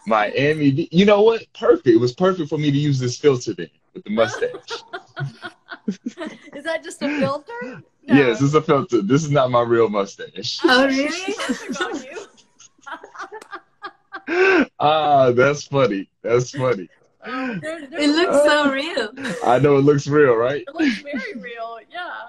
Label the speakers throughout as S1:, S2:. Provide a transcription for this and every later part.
S1: Miami. You know what? Perfect. It was perfect for me to use this filter then with the mustache.
S2: Is that just a filter?
S1: Yes,
S2: No.
S1: it's a filter. This is not my real mustache.
S2: Oh,
S3: Oh,
S2: it's
S3: really?
S2: perfect on you.
S1: Ah, that's funny. That's funny.
S2: Oh,
S3: It
S2: there's a
S3: looks
S2: reason.
S3: so
S1: Uh,
S3: real.
S1: I know it looks real, right?
S2: It looks very real. Yeah.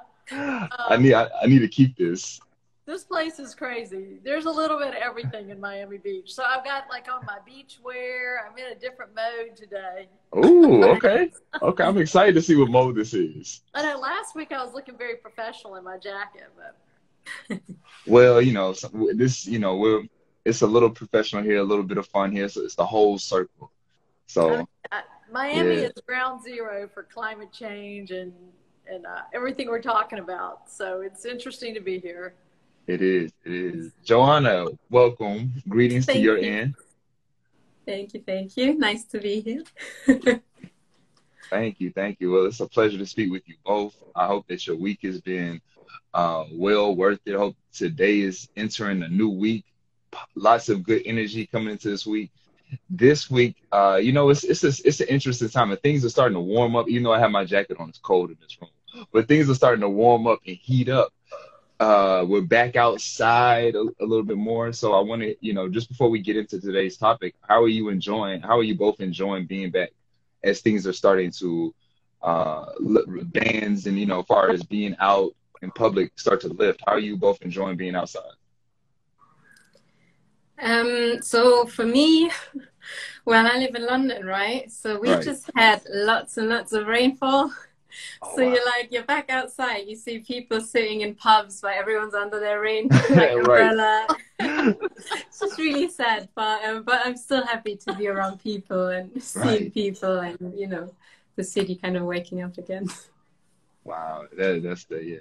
S1: I need to keep this.
S2: This place is crazy. There's a little bit of everything in Miami Beach. So I've got like on my beach wear. I'm in a different mode today.
S1: Oh, okay.
S3: Nice.
S1: Okay, I'm excited to see what mode this is.
S2: I know last week I was looking very professional in my jacket, but
S1: Well, this, it's a little professional here, a little bit of fun here, so it's the whole circle.
S2: I mean,
S1: So,
S2: Miami
S1: yeah,
S2: is ground zero for climate change and everything we're talking about. So it's interesting to be here.
S1: it is. It is. Joanna, welcome. Greetings to
S3: Thank
S1: your
S3: you.
S1: end.
S3: Thank you. Thank you. Nice to be here.
S1: Thank you. Thank you. Well, it's a pleasure to speak with you both. I hope that your week has been well worth it. I hope today is entering a new week. Lots of good energy coming into this week. This week, it's an interesting time, and things are starting to warm up. Even though I have my jacket on, it's cold in this room, but things are starting to warm up and heat up. We're back outside a little bit more, so I want to, just before we get into today's topic, how are you both enjoying being back as things are starting to bans and as far as being out in public start to lift? How are you both enjoying being outside?
S3: So for me, well, I live in London, right? So we
S1: Right.
S3: just had lots and lots of rainfall.
S1: Oh
S3: So
S1: wow.
S3: you're back outside. You see people sitting in pubs where everyone's under their rain like
S1: Right.
S3: umbrella. It's just really sad, but I'm still happy to be around people and seeing
S1: Right.
S3: people and the city kind of waking up again.
S1: Wow. That's the yeah.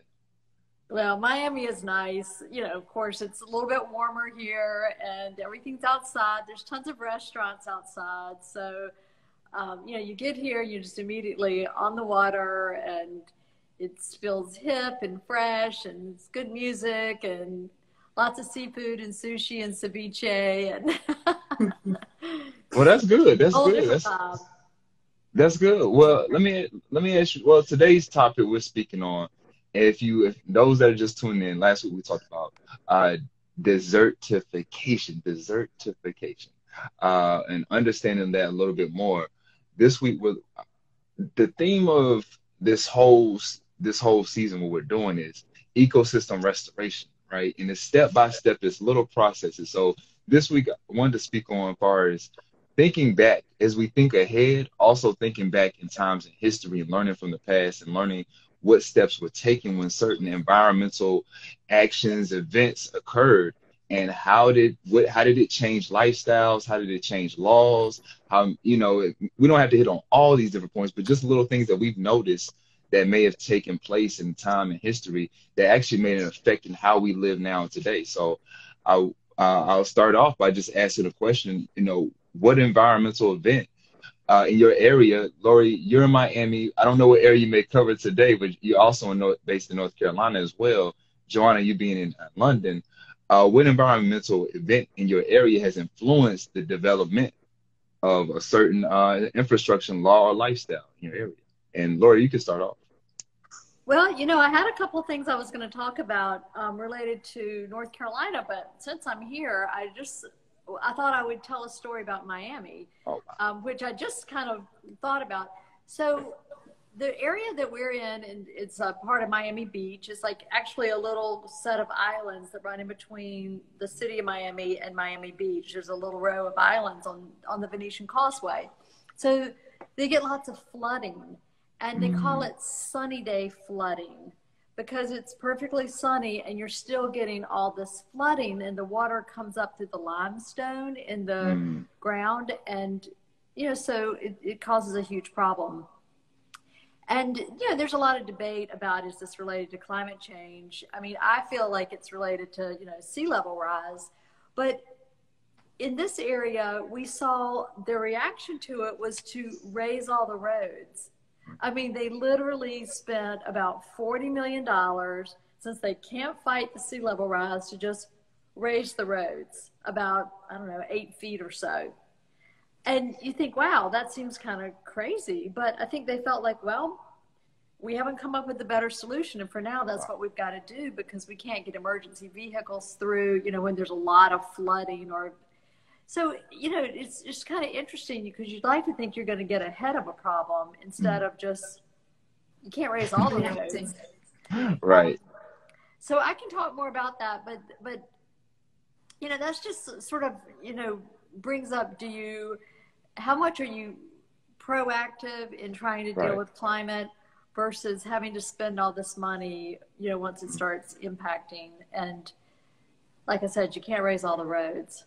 S2: Well, Miami is nice. Of course, it's a little bit warmer here and everything's outside. There's tons of restaurants outside. So, you get here, you're just immediately on the water and it feels hip and fresh and it's good music and lots of seafood and sushi and ceviche and
S1: Well, that's good. That's
S2: all
S1: good.
S2: different vibe.
S1: That's good. Well, let me ask you. Well, today's topic we're speaking on, if those that are just tuning in, last week we talked about uh desertification, and understanding that a little bit more. This week, with the theme of this whole season, what we're doing is ecosystem restoration, right? And it's step by step, it's little processes. So this week, I wanted to speak on as far as thinking back as we think ahead, also thinking back in times in history and learning from the past and learning what steps were taken when certain environmental actions, events occurred, and how did it change lifestyles? How did it change laws? We don't have to hit on all these different points, but just little things that we've noticed that may have taken place in time and history that actually made an effect in how we live now and today. So I'll start off by just asking a question, what environmental event in your area, Lori, you're in Miami. I don't know what area you may cover today, but you're also based in North Carolina as well. Joanna, you being in London, what environmental event in your area has influenced the development of a certain infrastructure, law, or lifestyle in your area? And Lori, you can start off.
S2: Well, I had a couple of things I was going to talk about related to North Carolina, but since I'm here, I thought I would tell a story about Miami,
S1: Oh,
S2: which I just kind of thought about. So the area that we're in, and it's a part of Miami Beach, is like actually a little set of islands that run in between the city of Miami and Miami Beach. There's a little row of islands on the Venetian Causeway. So they get lots of flooding, and they call it sunny day flooding because it's perfectly sunny and you're still getting all this flooding and the water comes up through the limestone in the ground. And, so it causes a huge problem. And, there's a lot of debate about, is this related to climate change? I mean, I feel like it's related to, sea level rise. But in this area, we saw the reaction to it was to raise all the roads. I mean, they literally spent about $40 million since they can't fight the sea level rise to just raise the roads about, I don't know, 8 feet or so. And you think, wow, that seems kind of crazy. But I think they felt like, well, we haven't come up with a better solution. And for now, that's what we've got to do, because we can't get emergency vehicles through, when there's a lot of flooding or so, it's just kind of interesting because you'd like to think you're going to get ahead of a problem instead of just, you can't raise all the roads.
S1: Right.
S2: So I can talk more about that, but that's just sort of, brings up, how much are you proactive in trying to deal with climate versus having to spend all this money, once it starts impacting? And like I said, you can't raise all the roads.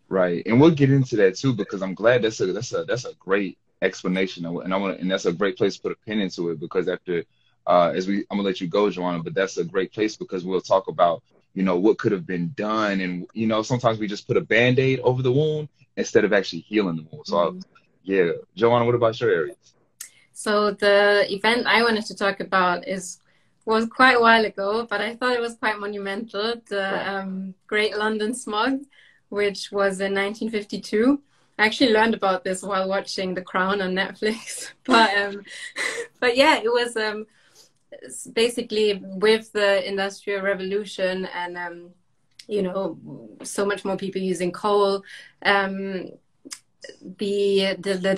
S1: Right. And we'll get into that too, because I'm glad that's a great explanation. And that's a great place to put a pin into it, because after I'm gonna let you go, Joanna, but that's a great place because we'll talk about, what could have been done. And, sometimes we just put a Band-Aid over the wound instead of actually healing the wound. So yeah, Joanna, what about your areas?
S3: So the event I wanted to talk about was quite a while ago, but I thought it was quite monumental. The Great London Smog, which was in 1952. I actually learned about this while watching The Crown on Netflix. But yeah, it was basically with the Industrial Revolution and so much more people using coal. The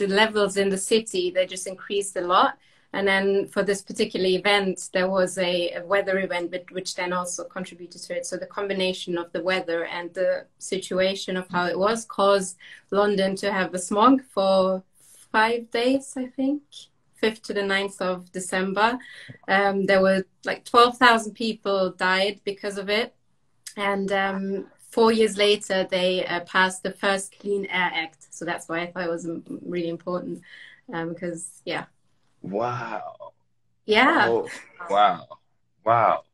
S3: levels in the city, they just increased a lot. And then for this particular event, there was a weather event, which then also contributed to it. So the combination of the weather and the situation of how it was caused London to have the smog for 5 days, I think, 5th to the 9th of December. There were like 12,000 people died because of it. And 4 years later, they passed the first Clean Air Act. So that's why I thought it was really important because, yeah.
S1: Wow.
S3: Yeah.
S1: Oh, wow.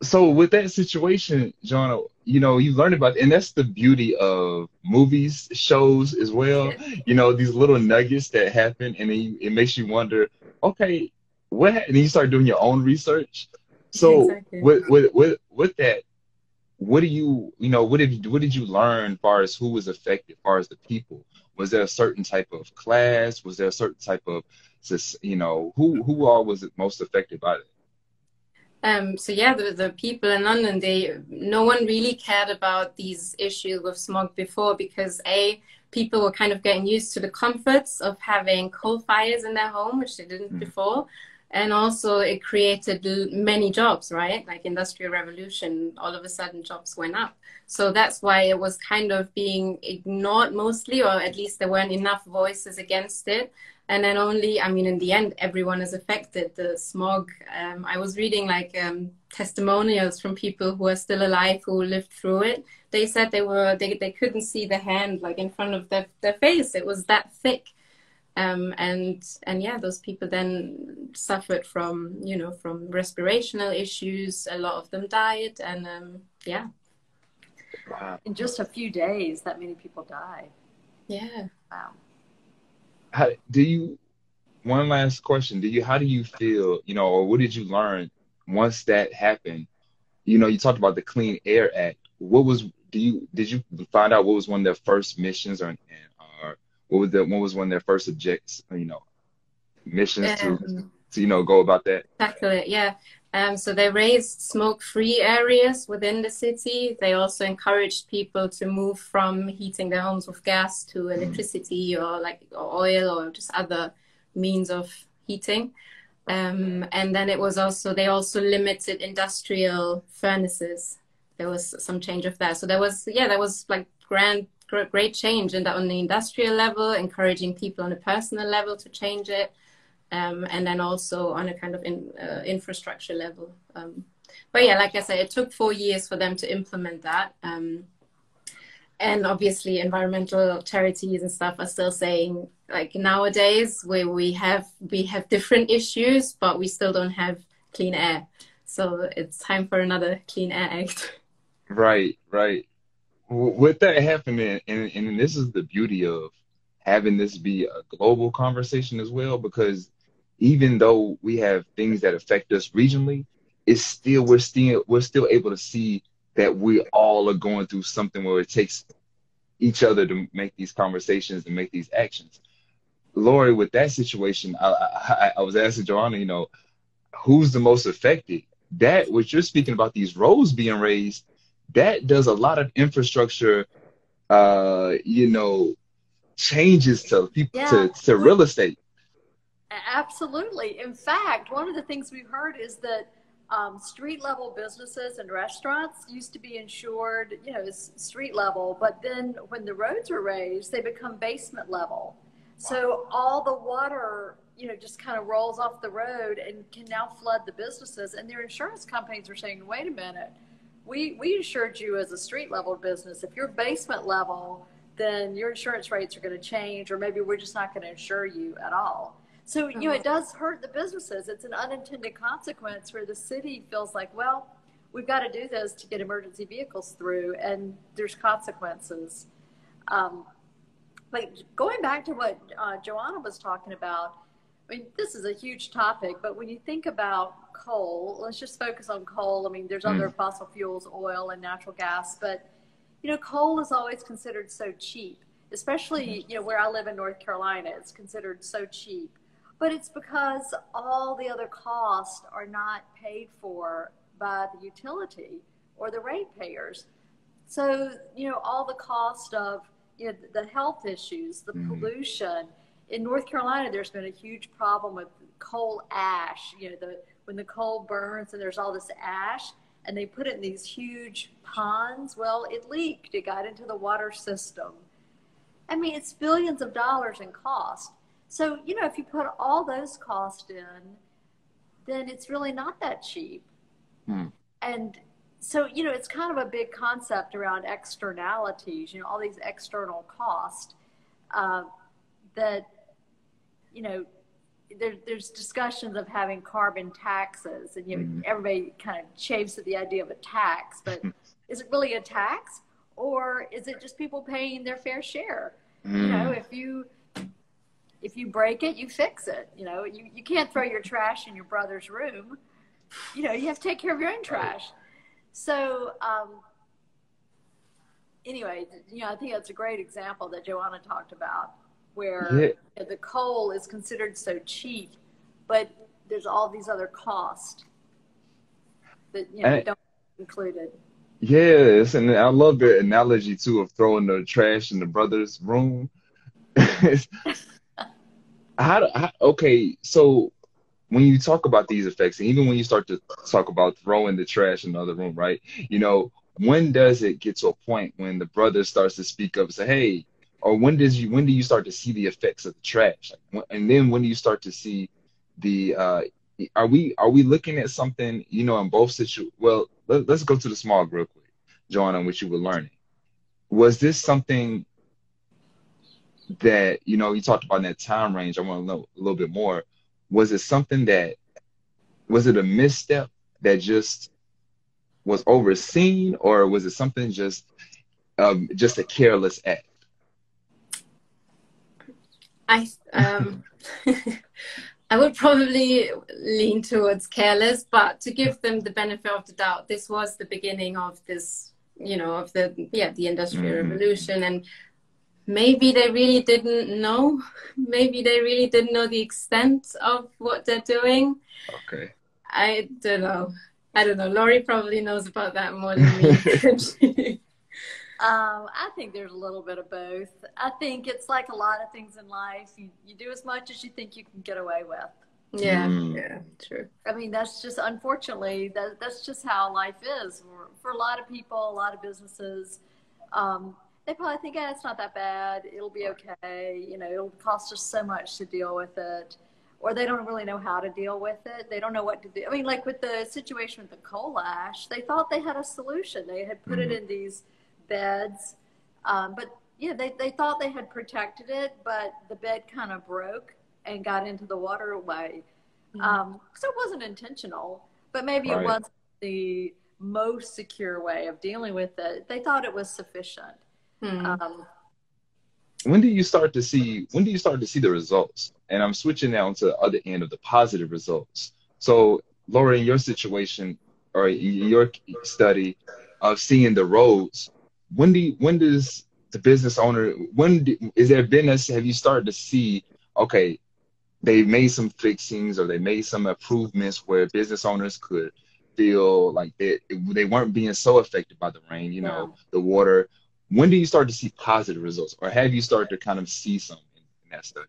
S1: So with that situation, Joanna, you learned about, and that's the beauty of movies, shows as well. These little nuggets that happen, and then it makes you wonder, okay, and then you start doing your own research. So
S3: exactly.
S1: with that, what do what did you learn as far as who was affected, as far as the people? Was there a certain type of class? Was there a certain type of, who all was it most affected by it?
S3: So yeah, the people in London, no one really cared about these issues with smog before because people were kind of getting used to the comforts of having coal fires in their home, which they didn't before. And also it created many jobs, right? Like Industrial Revolution, all of a sudden jobs went up. So that's why it was kind of being ignored mostly, or at least there weren't enough voices against it. And then in the end, everyone is affected. The smog, I was reading testimonials from people who are still alive who lived through it. They said they couldn't see the hand in front of their face. It was that thick. And yeah, those people then suffered from respirational issues. A lot of them died, and yeah.
S1: Wow.
S2: In just a few days, that many people died.
S3: Yeah.
S2: Wow.
S1: One last question. How do you feel, or what did you learn once that happened? You talked about the Clean Air Act. Did you find out what was one of their first missions or what was one of their first missions to go about that?
S3: Tackle it, yeah. So they raised smoke-free areas within the city. They also encouraged people to move from heating their homes with gas to electricity or oil or just other means of heating. And then they also limited industrial furnaces. There was some change of that. So there was great change on the industrial level, encouraging people on a personal level to change it. And then also on a kind of infrastructure level. But yeah, like I said, it took 4 years for them to implement that. And obviously environmental charities and stuff are still saying nowadays we have different issues, but we still don't have clean air. So it's time for another Clean Air Act.
S1: Right. With that happening, and this is the beauty of having this be a global conversation as well, because even though we have things that affect us regionally, we're still able to see that we all are going through something where it takes each other to make these conversations and make these actions. Lori, with that situation, I was asking Joanna, you know, who's the most affected? That what you're speaking about, these roads being raised, that does a lot of infrastructure, you know, changes to people
S2: Yeah,
S1: to real estate.
S2: absolutely. In fact, one of the things we've heard is that street level businesses and restaurants used to be insured, you know, as street level, but then when the roads were raised, they become basement level. So all the water, you know, just kind of rolls off the road and can now flood the businesses. And their insurance companies are saying, wait a minute, we insured you as a street level business. If you're basement level, then your insurance rates are going to change, or maybe we're just not going to insure you at all. So, you know, it does hurt the businesses. It's an unintended consequence where the city feels like, well, we've got to do this to get emergency vehicles through, and there's consequences. Um, but going back to what Joanna was talking about, I mean, this is a huge topic, but when you think about coal, let's just focus on coal. I mean, there's other fossil fuels, oil and natural gas, but, you know, coal is always considered so cheap, especially, you know, where I live in North Carolina, it's considered so cheap. But it's because all the other costs are not paid for by the utility or the ratepayers. So, you know, all the cost of, you know, the health issues, the pollution. In North Carolina, there's been a huge problem with coal ash. You know, when the coal burns and there's all this ash, and they put it in these huge ponds. Well, it leaked. It got into the water system. I mean, it's billions of dollars in cost. So, you know, if you put all those costs in, then it's really not that cheap. And so, you know, it's kind of a big concept around externalities, you know, all these external costs that, you know, there's discussions of having carbon taxes, and, you know, everybody kind of chafes at the idea of a tax, but is it really a tax, or is it just people paying their fair share? You know, if you break it, you fix it. You know, you can't throw your trash in your brother's room. You know, you have to take care of your own trash. So anyway, you know, I think that's a great example that Joanna talked about, where the coal is considered so cheap, but there's all these other costs that, you know, don't included.
S1: Yes, and I love the analogy too of throwing the trash in the brother's room. Okay, so when you talk about these effects, and even when you start to talk about throwing the trash in the other room, right? You know, when does it get to a point when the brother starts to speak up and say, "Hey," or when do you start to see the effects of the trash? And then when do you start to see the are we looking at something, you know, in both situations? Well, let's go to the smog real quick, Joanna, on what you were learning. Was this something that, you know, you talked about in that time range? I want to know a little bit more. Was it something that, was it a misstep that just was overseen, or was it something just a careless act?
S3: I I would probably lean towards careless, but to give them the benefit of the doubt, this was the beginning of this, you know, of the Industrial Revolution, and maybe they really didn't know. Maybe they really didn't know the extent of what they're doing.
S1: Okay.
S3: I don't know. Laurie probably knows about that more than me.
S2: I think there's a little bit of both. I think it's like a lot of things in life. You do as much as you think you can get away with.
S3: Yeah, yeah, true.
S2: I mean, that's just, unfortunately, that's just how life is. For a lot of people, a lot of businesses, they probably think, it's not that bad. It'll be okay. You know, it'll cost us so much to deal with it. Or they don't really know how to deal with it. They don't know what to do. I mean, like with the situation with the coal ash, they thought they had a solution. They had put it in these beds, but yeah, they thought they had protected it, but the bed kind of broke and got into the waterway. So it wasn't intentional, but maybe it wasn't the most secure way of dealing with it. They thought it was sufficient.
S1: When do you start to see the results? And I'm switching now to the other end of the positive results. So Laura, in your situation or in your study of seeing the roads, when does the business owner, is there business, have you started to see, okay, they made some fixings or they made some improvements where business owners could feel like they weren't being so affected by the rain, you
S2: Yeah.
S1: know, the water. When do you start to see positive results, or have you started to kind of see some in that study?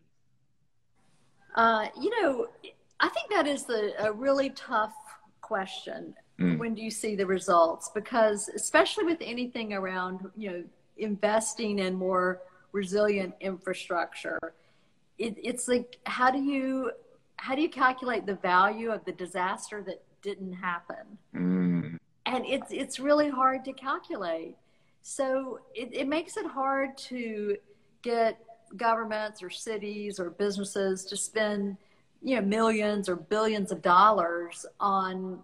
S2: You know, I think that is a really tough question.
S1: Mm,
S2: When do you see the results? Because especially with anything around, you know, investing in more resilient infrastructure, it's like, how do you calculate the value of the disaster that didn't happen?
S1: mm,
S2: And it's really hard to calculate. So it makes it hard to get governments or cities or businesses to spend, you know, millions or billions of dollars on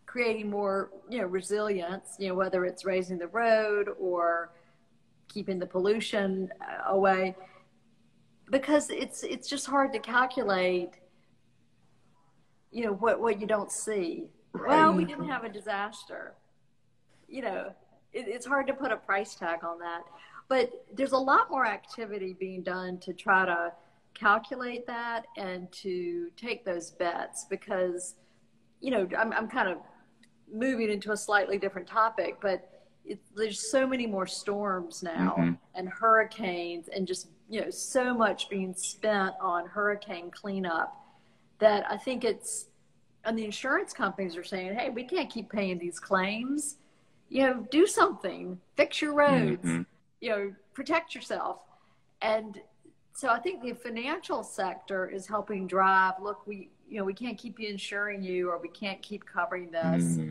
S2: creating more, you know, resilience, you know, whether it's raising the road or keeping the pollution away, because it's just hard to calculate, you know, what you don't see.
S1: right.
S2: Well, we didn't have a disaster. You know, it's hard to put a price tag on that. But there's a lot more activity being done to try to calculate that and to take those bets, because, you know, I'm kind of moving into a slightly different topic, but there's so many more storms now
S1: Mm-hmm.
S2: and hurricanes, and just, you know, so much being spent on hurricane cleanup, that I think and the insurance companies are saying, hey, we can't keep paying these claims. You know, do something, fix your roads,
S1: Mm-hmm.
S2: you know, protect yourself. And so I think the financial sector is helping drive, look, you know, we can't keep insuring you, or we can't keep covering this.
S1: Mm-hmm.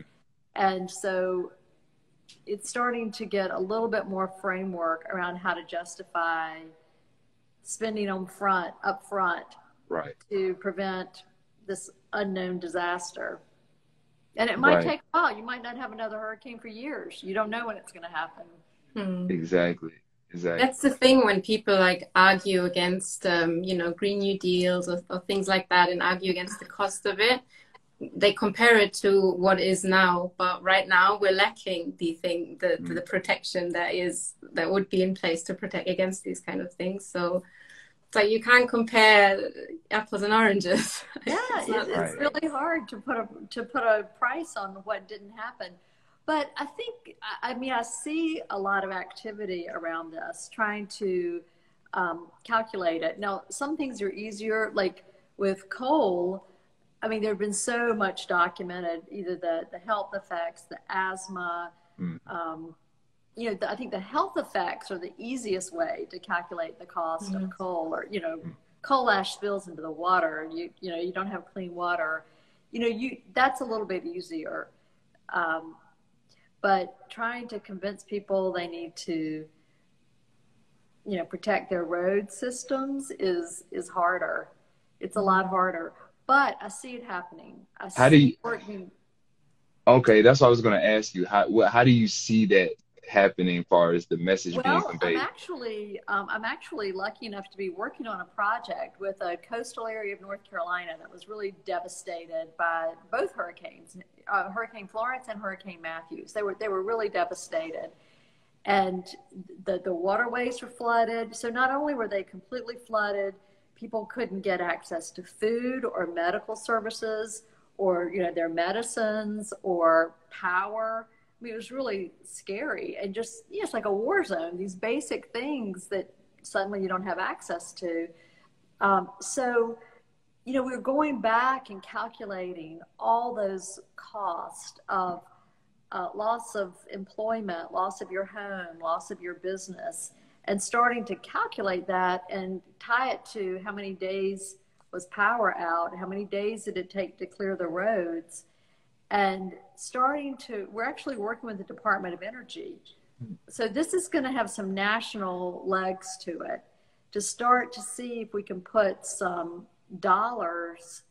S2: And so it's starting to get a little bit more framework around how to justify spending up front
S1: Right.
S2: to prevent this unknown disaster. And it might
S1: Right.
S2: take a while. You might not have another hurricane for years. You don't know when it's going to happen.
S1: Exactly. Exactly.
S3: That's the thing when people like argue against, you know, Green New Deals or things like that, and argue against the cost of it. They compare it to what is now, but right now we're lacking the protection that would be in place to protect against these kind of things. So it's like you can't compare apples and oranges.
S2: Yeah,
S1: Right.
S2: it's really hard to put a price on what didn't happen. But I think, I mean, I see a lot of activity around this, trying to calculate it. Now, some things are easier, like with coal. I mean, there have been so much documented, either the health effects, the asthma.
S1: Mm.
S2: You know, I think the health effects are the easiest way to calculate the cost of coal, or, you know, coal ash spills into the water. You know, you don't have clean water. You know, that's a little bit easier. But trying to convince people they need to, you know, protect their road systems is harder. It's a lot harder. But I see it happening. I
S1: How do
S2: see
S1: you,
S2: it working.
S1: okay, that's what I was going to ask you. How do you see that happening as far as the message being
S2: Well,
S1: conveyed?
S2: I'm actually lucky enough to be working on a project with a coastal area of North Carolina that was really devastated by both hurricanes, Hurricane Florence and Hurricane Matthews. They were really devastated, and the waterways were flooded. So not only were they completely flooded, people couldn't get access to food or medical services, or, you know, their medicines or power. I mean, it was really scary, and just, yeah, it's like a war zone, these basic things that suddenly you don't have access to. So, you know, we're going back and calculating all those costs of loss of employment, loss of your home, loss of your business, and starting to calculate that and tie it to how many days was power out, how many days did it take to clear the roads. And we're actually working with the Department of Energy. So this is going to have some national legs to it, to start to see if we can put some dollars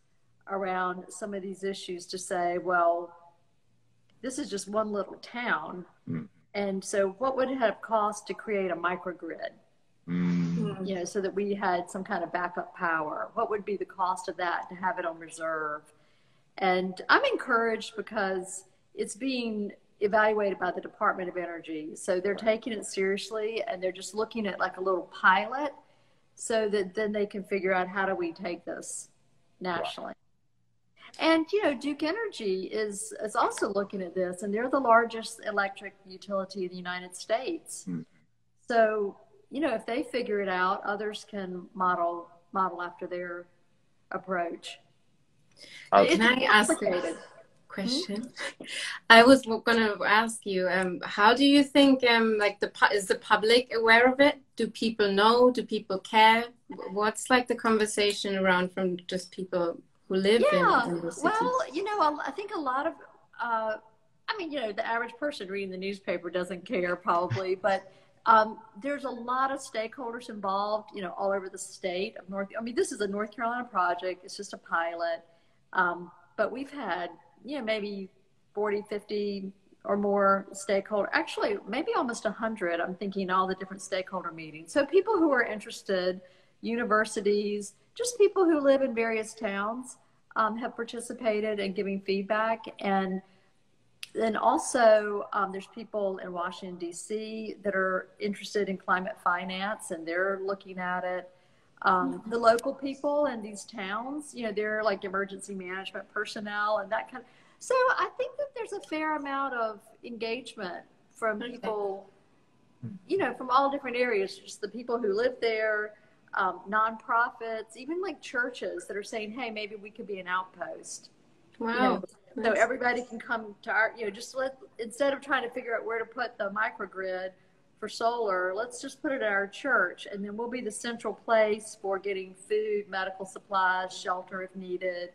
S2: around some of these issues, to say, well, this is just one little town.
S1: Mm.
S2: And so what would it have cost to create a microgrid?
S1: Mm.
S2: You know, so that we had some kind of backup power. What would be the cost of that, to have it on reserve? And I'm encouraged because it's being evaluated by the Department of Energy. So they're taking it seriously, and they're just looking at like a little pilot so that then they can figure out how do we take this nationally. And, you know, Duke Energy is also looking at this, and they're the largest electric utility in the United States. So, you know, if they figure it out, others can model after their approach.
S3: Can I ask a question? I was going to ask you, how do you think, like, is the public aware of it? Do people know? Do people care? What's like the conversation around from just people who live in the cities?
S2: Well, you know, I think a lot of, I mean, you know, the average person reading the newspaper doesn't care probably, but there's a lot of stakeholders involved, you know, all over the state of I mean, this is a North Carolina project. It's just a pilot. But we've had, you know, maybe 40, 50 or more stakeholder, actually maybe almost 100. I'm thinking all the different stakeholder meetings. So people who are interested, universities, just people who live in various towns have participated in giving feedback. And then also there's people in Washington, D.C. that are interested in climate finance, and they're looking at it. The local people in these towns, you know, they're like emergency management personnel and that kind of. So I think that there's a fair amount of engagement from people, you know, from all different areas, just the people who live there, nonprofits, even like churches that are saying, hey, maybe we could be an outpost.
S3: Wow.
S2: You know, so everybody can come to our, you know, just instead of trying to figure out where to put the microgrid for solar, let's just put it at our church, and then we'll be the central place for getting food, medical supplies, shelter if needed.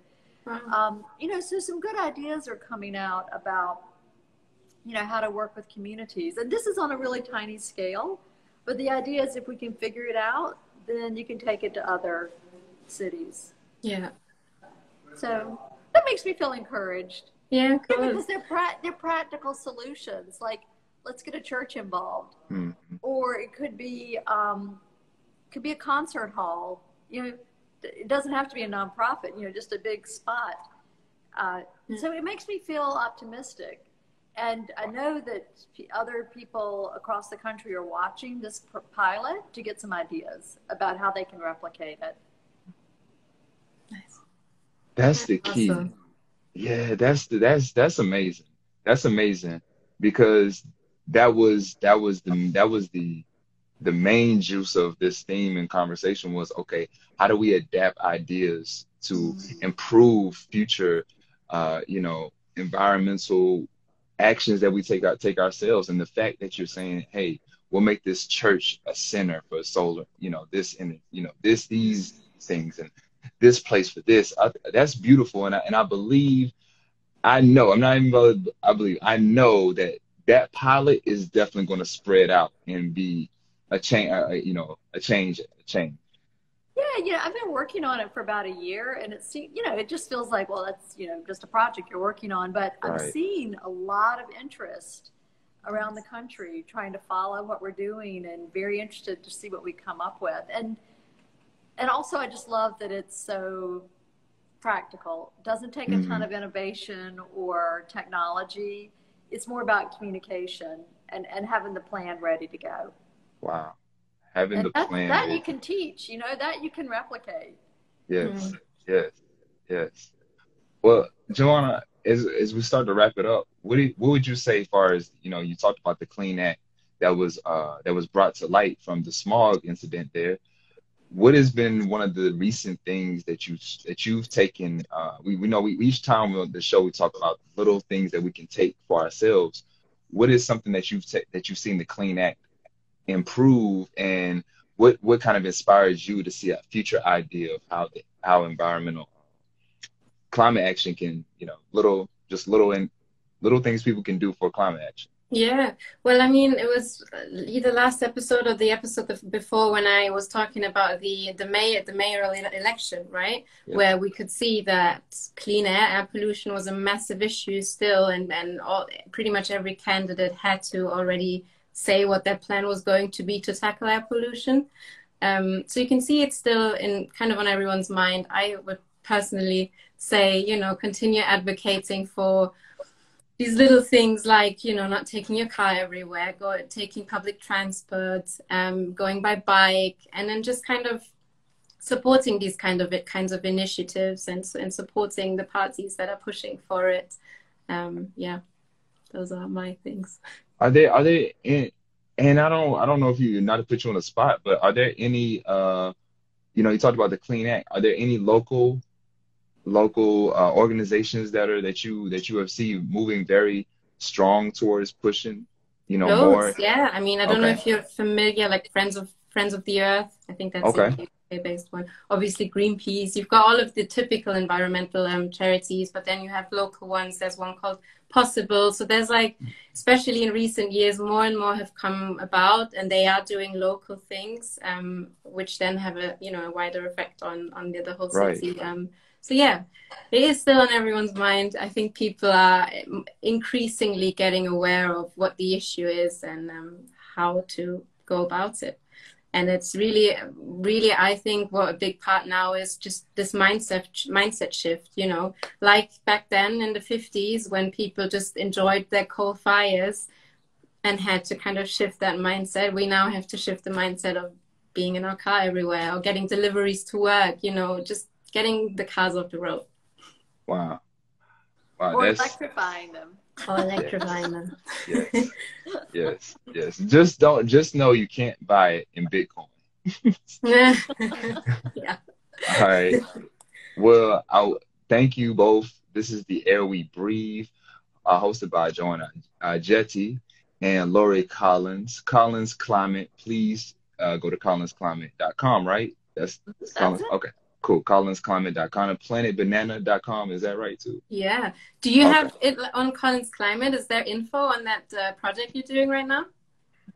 S3: Wow.
S2: You know, so some good ideas are coming out about, you know, how to work with communities. And this is on a really tiny scale, but the idea is if we can figure it out, then you can take it to other cities.
S3: Yeah.
S2: So that makes me feel encouraged.
S3: Yeah, good.
S2: Because they're practical solutions. Like, let's get a church involved, or it could be a concert hall. You know, it doesn't have to be a nonprofit. You know, just a big spot. So it makes me feel optimistic, and I know that other people across the country are watching this pilot to get some ideas about how they can replicate it.
S3: Nice.
S1: That's the key.
S3: Awesome.
S1: Yeah, that's amazing. That's amazing, because that was the main juice of this theme and conversation was, okay, how do we adapt ideas to improve future you know, environmental actions that we take ourselves. And the fact that you're saying, hey, we'll make this church a center for solar, you know, this and you know, these things, and this place for this, that's beautiful. And I believe, I know, I'm not even, I know that pilot is definitely going to spread out and be a change, you know, a change.
S2: Yeah, I've been working on it for about a year, and it seems, you know, it just feels like, well, that's, you know, just a project you're working on, but I'm seeing a lot of interest around the country trying to follow what we're doing, and very interested to see what we come up with. And also I just love that it's so practical. It doesn't take a ton of innovation or technology. It's more about communication and having the plan ready to go.
S1: Wow. Having the plan.
S2: That you can teach, you know, that you can replicate.
S1: Yes, yes. Well, Joanna, as we start to wrap it up, what would you say as far as, you know, you talked about the Clean Act that was brought to light from the smog incident there. What has been one of the recent things that you've taken? We know each time on the show we talk about little things that we can take for ourselves. What is something that you've seen the Clean Act improve, and what kind of inspires you to see a future idea of how environmental climate action can, you know, little things people can do for climate action?
S3: Yeah, well, I mean, it was either last episode or the episode before when I was talking about the mayoral election, right? Yeah. Where we could see that clean air pollution was a massive issue still, and pretty much every candidate had to already say what their plan was going to be to tackle air pollution. So you can see it's still in kind of on everyone's mind. I would personally say, you know, continue advocating for these little things like, you know, not taking your car everywhere, taking public transport, going by bike, and then just kind of supporting these kinds of initiatives and supporting the parties that are pushing for it. Yeah, those are my things.
S1: Are there in, and I don't know if you, not to put you on the spot, but are there any you know, you talked about the Clean Act. Are there any local organizations that you have seen moving very strong towards pushing, you know, more?
S3: Loads, yeah. I mean, I don't know
S1: Okay.
S3: if you're familiar, like Friends of the Earth. I think that's a
S1: Okay.
S3: UK-based one. Obviously, Greenpeace. You've got all of the typical environmental charities, but then you have local ones. There's one called Possible. So there's like, especially in recent years, more and more have come about, and they are doing local things, which then have a, you know, a wider effect on the whole
S1: Right.
S3: city. So yeah, it is still on everyone's mind. I think people are increasingly getting aware of what the issue is and how to go about it. And it's really, really, I think what a big part now is just this mindset shift, you know, like back then in the 50s when people just enjoyed their coal fires and had to kind of shift that mindset. We now have to shift the mindset of being in our car everywhere or getting deliveries to work, you know, just getting the cars off the road.
S1: Wow. Wow.
S2: Or
S1: That's
S2: electrifying them.
S3: Or electrifying them.
S1: yes. Yes. Just know you can't buy it in Bitcoin.
S3: Yeah.
S1: All right. Well, thank you both. This is The Air We Breathe, hosted by Joanna Jetty and Lori Collins. Collins Climate. Please go to collinsclimate.com, right? That's Collins.
S2: it.
S1: Okay, cool. collinsclimate.com and planetbanana.com. Is that right, too?
S3: Yeah. Do you
S1: Okay.
S3: have it on Collins Climate? Is there info on that project you're doing right now?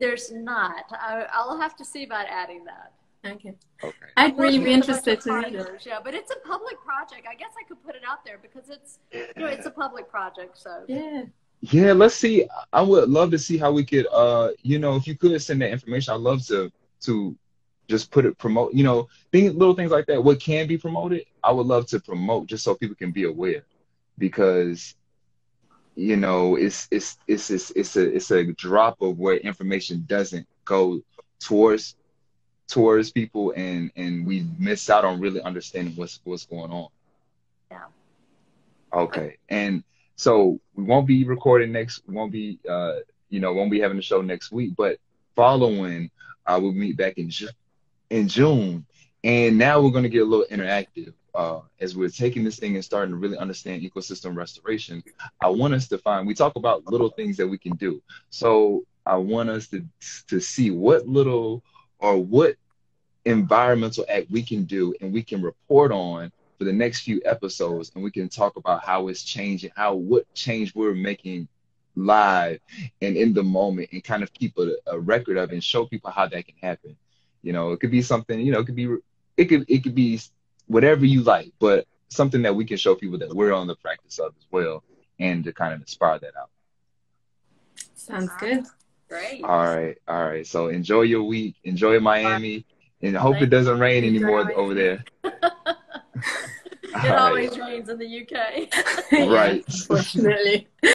S2: There's not. I'll have to see about adding that.
S3: Okay.
S1: Okay.
S3: I'd really be
S2: Working with a bunch
S3: interested
S2: of
S3: to read it.
S2: partners, yeah, but it's a public project. I guess I could put it out there because it's, you know, it's a public project. So
S3: Yeah.
S1: Yeah, let's see. I would love to see how we could, you know, if you could send that information, I'd love to just promote, you know, little things like that. What can be promoted, I would love to promote just so people can be aware, because, you know, it's a drop of where information doesn't go towards people, and we miss out on really understanding what's going on.
S2: yeah.
S1: Okay. And so we won't be recording won't be you know, won't be having the show next week, but following we'll meet back in June. And now we're going to get a little interactive as we're taking this thing and starting to really understand ecosystem restoration. I want us to we talk about little things that we can do. So I want us to see what little or what environmental act we can do and we can report on for the next few episodes, and we can talk about how it's changing, what change we're making live and in the moment, and kind of keep a record of it and show people how that can happen. You know, it could be something, you know, it could be whatever you like, but something that we can show people that we're on the practice of as well, and to kind of inspire that out.
S3: Sounds good.
S2: Great.
S1: All right. So enjoy your week, enjoy Miami, and I hope it doesn't rain anymore over there.
S2: It always rains in the UK.
S1: Right.
S3: Unfortunately.